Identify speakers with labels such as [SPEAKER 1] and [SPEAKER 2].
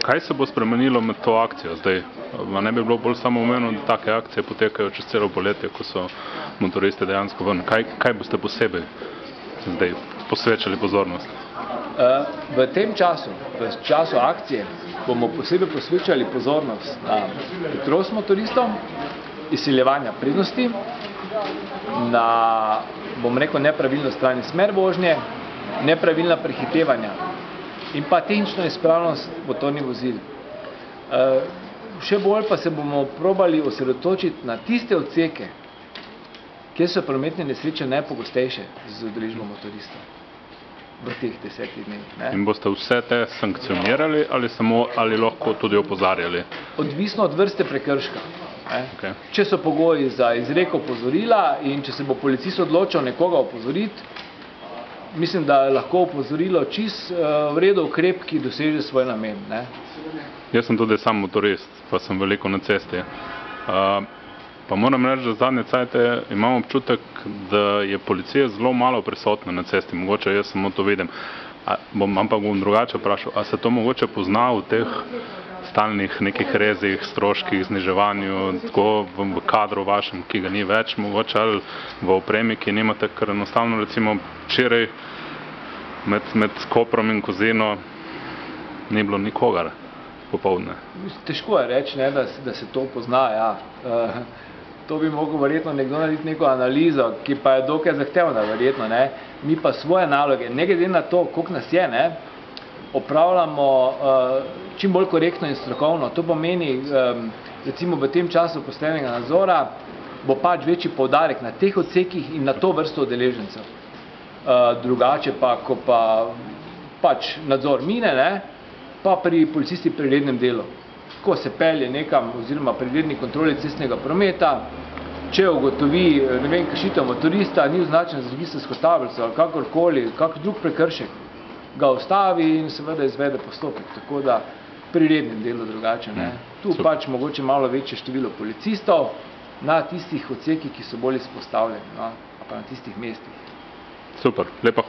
[SPEAKER 1] Kaj se bo spremenilo med to akcijo zdaj? Ne bi bilo bolj samoumevno, da take akcije potekajo čez celo poletje, ko so motoristi dejansko ven? Kaj boste posebej zdaj posvečali pozornost?
[SPEAKER 2] V tem času, v času akcije, bomo posebej posvečali pozornost na hitrost motoristov, izsiljevanja prednosti, na, bom rekel, nepravilno strani smer vožnje, nepravilna prehitevanja in pa tehnično izpravnost motornih vozil. Še bolj pa se bomo probali osredotočiti na tiste odseke, kjer so prometne nesreče najpogostejše z udeležbo motoristov v teh 10 dneh.
[SPEAKER 1] In boste vse te sankcionirali ali lahko tudi opozarjali?
[SPEAKER 2] Odvisno od vrste prekrška.
[SPEAKER 1] Okay.
[SPEAKER 2] Če so pogoji za izreko opozorila in če se bo policist odločil nekoga opozoriti, mislim, da je lahko opozorilo čist v redu ukrep, ki doseže svoj namen.
[SPEAKER 1] Jaz sem tudi sam motorist, pa sem veliko na cesti. Pa moram reči, da zadnje cajte imam občutek, da je policija zelo malo prisotna na cesti. Mogoče jaz samo to vidim. Ampak bom drugače vprašal, a se to mogoče pozna v teh stalnih nekih rezih, stroških, zniževanju, tako v kadru vašem, ki ga ni več, mogoče ali v opremi, ki nimate, ker enostavno recimo včeraj med Koprom in Kozino ni bilo nikogar popoldne.
[SPEAKER 2] Težko je reči, da se to pozna, ja. To bi mogel verjetno nekdo narediti neko analizo, ki pa je dokaj zahtevna, verjetno. Mi pa svoje naloge, ne glede na to, koliko nas je, opravljamo čim bolj korektno in strokovno. To pomeni, recimo v tem času posteljnega nadzora, bo pač večji poudarek na teh odsekih in na to vrsto udeležencev. Drugače pa, ko pa pač nadzor mine, pa pri policisti pri rednem delu. Ko se pelje nekam oziroma pri redni kontroli cestnega prometa, če ugotovi, kršitev motorista, ni označen z registrsko tablico ali kakorkoli, kak drug prekršek, ga ustavi in seveda izvede postopek. Tako da pri rednem delu drugače. Tu pač mogoče malo večje število policistov na tistih odsekih, ki so bolj izpostavljeni, pa na tistih mestih.
[SPEAKER 1] Super, lepa.